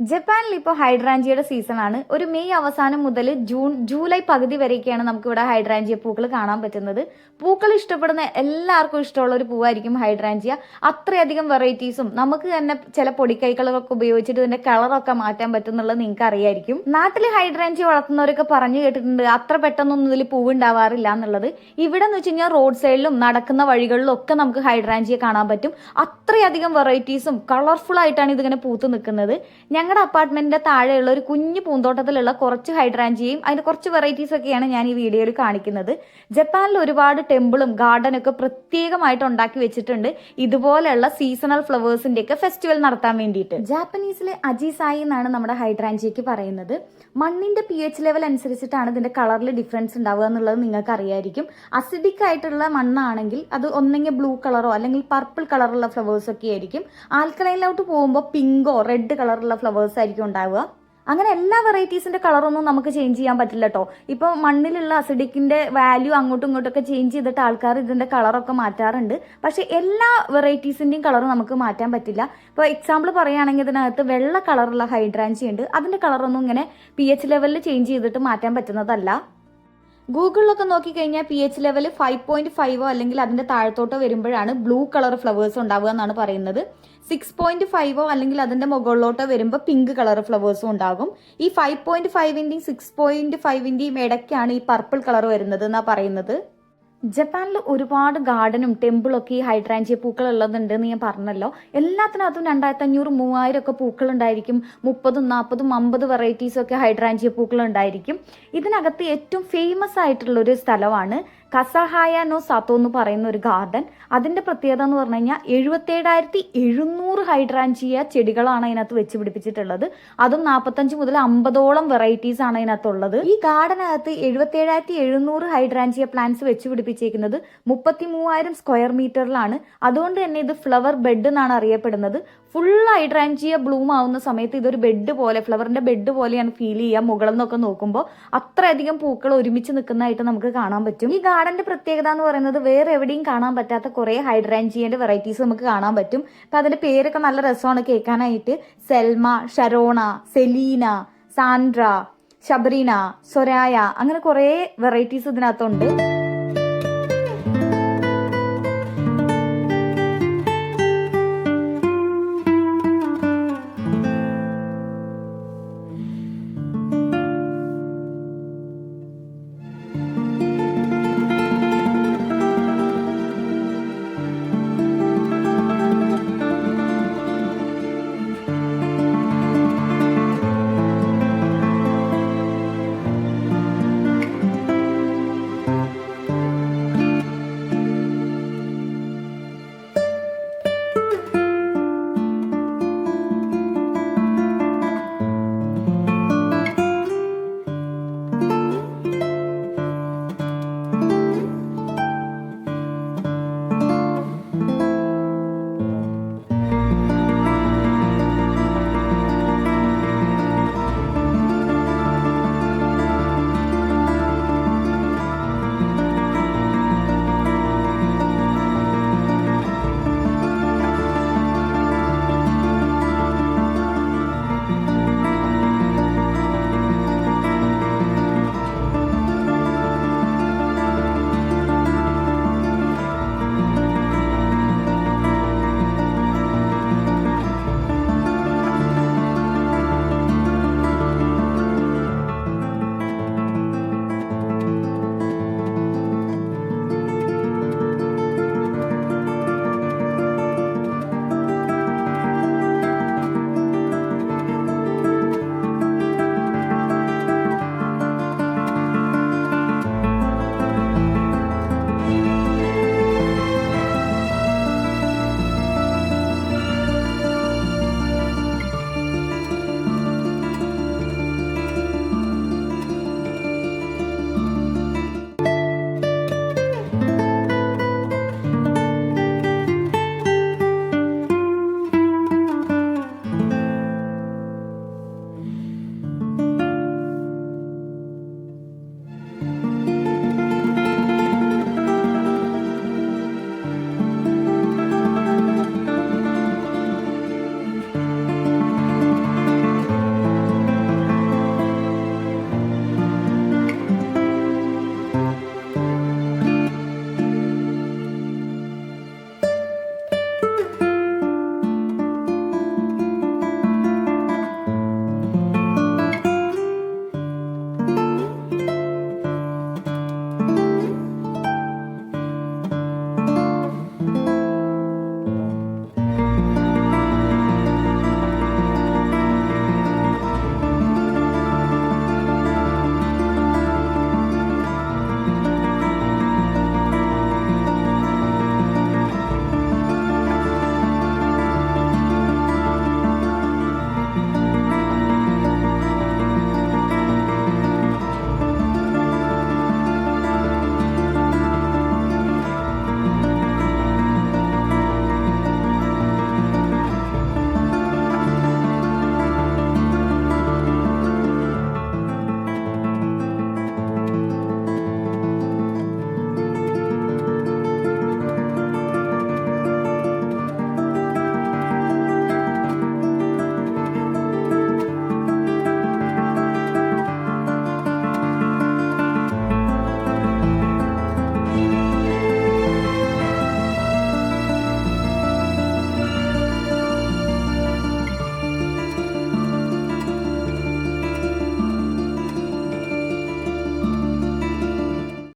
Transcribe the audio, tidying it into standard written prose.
ജപ്പാനിൽ ഇപ്പോൾ ഹൈഡ്രാഞ്ചിയുടെ സീസണാണ്. ഒരു മെയ് അവസാനം മുതൽ ജൂലൈ പകുതി വരെയൊക്കെയാണ് നമുക്ക് ഇവിടെ ഹൈഡ്രാഞ്ചിയ പൂക്കൾ കാണാൻ പറ്റുന്നത്. പൂക്കൾ ഇഷ്ടപ്പെടുന്ന എല്ലാവർക്കും ഇഷ്ടമുള്ള ഒരു പൂവായിരിക്കും ഹൈഡ്രാഞ്ചിയ. അത്രയധികം വെറൈറ്റീസും നമുക്ക് തന്നെ ചില പൊടിക്കൈകളൊക്കെ ഉപയോഗിച്ചിട്ട് ഇതിന്റെ കളറൊക്കെ മാറ്റാൻ പറ്റുന്നുള്ളത് നിങ്ങൾക്ക് അറിയായിരിക്കും. നാട്ടിൽ ഹൈഡ്രാഞ്ചിയ വളർത്തുന്നവരൊക്കെ പറഞ്ഞു കേട്ടിട്ടുണ്ട് അത്ര പെട്ടെന്നൊന്നും ഇതിൽ പൂവ് ഉണ്ടാവാറില്ല എന്നുള്ളത്. ഇവിടെ എന്ന് വെച്ച് കഴിഞ്ഞാൽ റോഡ് സൈഡിലും നടക്കുന്ന വഴികളിലും ഒക്കെ നമുക്ക് ഹൈഡ്രാഞ്ചിയ കാണാൻ പറ്റും. അത്രയധികം വെറൈറ്റീസും കളർഫുൾ ആയിട്ടാണ് ഇതിങ്ങനെ പൂത്ത് നിൽക്കുന്നത്. ഞങ്ങളുടെ അപ്പാർട്ട്മെന്റിന്റെ താഴെയുള്ള ഒരു കുഞ്ഞു പൂന്തോട്ടത്തിലുള്ള കുറച്ച് ഹൈഡ്രാഞ്ചിയയും അതിന്റെ കുറച്ച് വെറൈറ്റീസ് ഒക്കെയാണ് ഞാൻ ഈ വീഡിയോയിൽ കാണിക്കുന്നത്. ജപ്പാനിൽ ഒരുപാട് ടെമ്പിളും ഗാർഡനും ഒക്കെ പ്രത്യേകമായിട്ട് ഉണ്ടാക്കി വെച്ചിട്ടുണ്ട് ഇതുപോലെയുള്ള സീസണൽ ഫ്ലവേഴ്സിന്റെ ഒക്കെ ഫെസ്റ്റിവൽ നടത്താൻ വേണ്ടിയിട്ട്. ജാപ്പനീസിലെ അജിസായി എന്നാണ് നമ്മുടെ ഹൈഡ്രാഞ്ചിയക്ക് പറയുന്നത്. മണ്ണിന്റെ pH ലെവൽ അനുസരിച്ചിട്ടാണ് ഇതിന്റെ കളറിൽ ഡിഫറൻസ് ഉണ്ടാവുക എന്നുള്ളത് നിങ്ങൾക്ക് അറിയായിരിക്കും. അസിഡിക് ആയിട്ടുള്ള മണ്ണാണെങ്കിൽ അത് ഒന്നെങ്കിൽ ബ്ലൂ കളറോ അല്ലെങ്കിൽ പർപ്പിൾ കളറുള്ള ഫ്ലവേഴ്സ് ഒക്കെ ആയിരിക്കും. ആൽക്കലൈനിലോട്ട് പോകുമ്പോൾ പിങ്കോ റെഡ് കളറുള്ള ഫ്ലവേഴ്സ് ആയിരിക്കും ഉണ്ടാവുക. അങ്ങനെ എല്ലാ വെറൈറ്റീസിന്റെ കളറൊന്നും നമുക്ക് ചേഞ്ച് ചെയ്യാൻ പറ്റില്ല കേട്ടോ. ഇപ്പോൾ മണ്ണിലുള്ള അസിഡിക്കിന്റെ വാല്യൂ അങ്ങോട്ടും ഇങ്ങോട്ടൊക്കെ ചേഞ്ച് ചെയ്തിട്ട് ആൾക്കാർ ഇതിന്റെ കളറൊക്കെ മാറ്റാറുണ്ട്. പക്ഷെ എല്ലാ വെറൈറ്റീസിന്റെയും കളർ നമുക്ക് മാറ്റാൻ പറ്റില്ല. ഇപ്പോൾ എക്സാമ്പിൾ പറയുകയാണെങ്കിൽ ഇതിനകത്ത് വെള്ള കളറുള്ള ഹൈഡ്രാഞ്ചി ഉണ്ട്. അതിന്റെ കളറൊന്നും ഇങ്ങനെ pH ലെവലിൽ ചേഞ്ച് ചെയ്തിട്ട് മാറ്റാൻ പറ്റുന്നതല്ല. ഗൂഗിളിലൊക്കെ നോക്കിക്കഴിഞ്ഞാൽ pH ലെവൽ 5.5 അല്ലെങ്കിൽ അതിന്റെ താഴത്തോട്ടോ വരുമ്പോഴാണ് ബ്ലൂ കളർ ഫ്ലവേഴ്സ് ഉണ്ടാവുക എന്നാണ് പറയുന്നത്. 6.5 അല്ലെങ്കിൽ അതിന്റെ മുകളിലോട്ടോ വരുമ്പോൾ പിങ്ക് കളർ ഫ്ലവേഴ്സും ഉണ്ടാകും. ഈ 5.5ന്റെയും 6.5ന്റെയും ഇടയ്ക്കാണ് ഈ പർപ്പിൾ കളർ വരുന്നത് എന്നാണ് പറയുന്നത്. ജപ്പാനിൽ ഒരുപാട് ഗാർഡനും ടെമ്പിളും ഒക്കെ ഈ ഹൈഡ്രാഞ്ചിയ പൂക്കൾ ഉള്ളതുണ്ടെന്ന് ഞാൻ പറഞ്ഞല്ലോ. എല്ലാത്തിനകത്തും 2500-3000 ഒക്കെ പൂക്കൾ ഉണ്ടായിരിക്കും. 30, 40, 50 വെറൈറ്റീസ് ഒക്കെ ഹൈഡ്രാഞ്ചിയ പൂക്കൾ ഉണ്ടായിരിക്കും. ഇതിനകത്ത് ഏറ്റവും ഫേമസ് ആയിട്ടുള്ള ഒരു സ്ഥലമാണ് കസഹായ നോ സത്തോ എന്ന് പറയുന്ന ഒരു ഗാർഡൻ. അതിന്റെ പ്രത്യേകത എന്ന് പറഞ്ഞു കഴിഞ്ഞാൽ 77,700 ഹൈഡ്രാഞ്ചിയ ചെടികളാണ് അതിനകത്ത് വെച്ച് പിടിപ്പിച്ചിട്ടുള്ളത്. അതും 45 മുതൽ 50ഓളം വെറൈറ്റീസ് ആണ് അതിനകത്തുള്ളത്. ഈ ഗാർഡനകത്ത് 77,700 ഹൈഡ്രാഞ്ചിയ പ്ലാന്റ്സ് വെച്ച് പിടിപ്പിച്ചേക്കുന്നത് 33,000 സ്ക്വയർ മീറ്ററിലാണ്. അതുകൊണ്ട് തന്നെ ഇത് ഫ്ലവർ ബെഡ് എന്നാണ് അറിയപ്പെടുന്നത്. ഫുൾ ഹൈഡ്രാഞ്ചിയ ബ്ലൂം ആവുന്ന സമയത്ത് ഇതൊരു ബെഡ് പോലെ, ഫ്ലവറിന്റെ ബെഡ് പോലെയാണ് ഫീൽ ചെയ്യുക. മുകളിൽ നിന്നൊക്കെ നോക്കുമ്പോൾ അത്രയധികം പൂക്കൾ ഒരുമിച്ച് നിൽക്കുന്നതായിട്ട് നമുക്ക് കാണാൻ പറ്റും. ഈ ഗാർഡന്റെ പ്രത്യേകത എന്ന് പറയുന്നത് വേറെ എവിടെയും കാണാൻ പറ്റാത്ത കുറെ ഹൈഡ്രാഞ്ചിയന്റെ വെറൈറ്റീസ് നമുക്ക് കാണാൻ പറ്റും. അപ്പൊ അതിന്റെ പേരൊക്കെ നല്ല രസമാണ് കേൾക്കാനായിട്ട്. സെൽമ, ഷരോണ, സെലീന, സാൻഡ്ര, ശബരീന, സൊരായ, അങ്ങനെ കുറെ വെറൈറ്റീസ് ഇതിനകത്തുണ്ട്.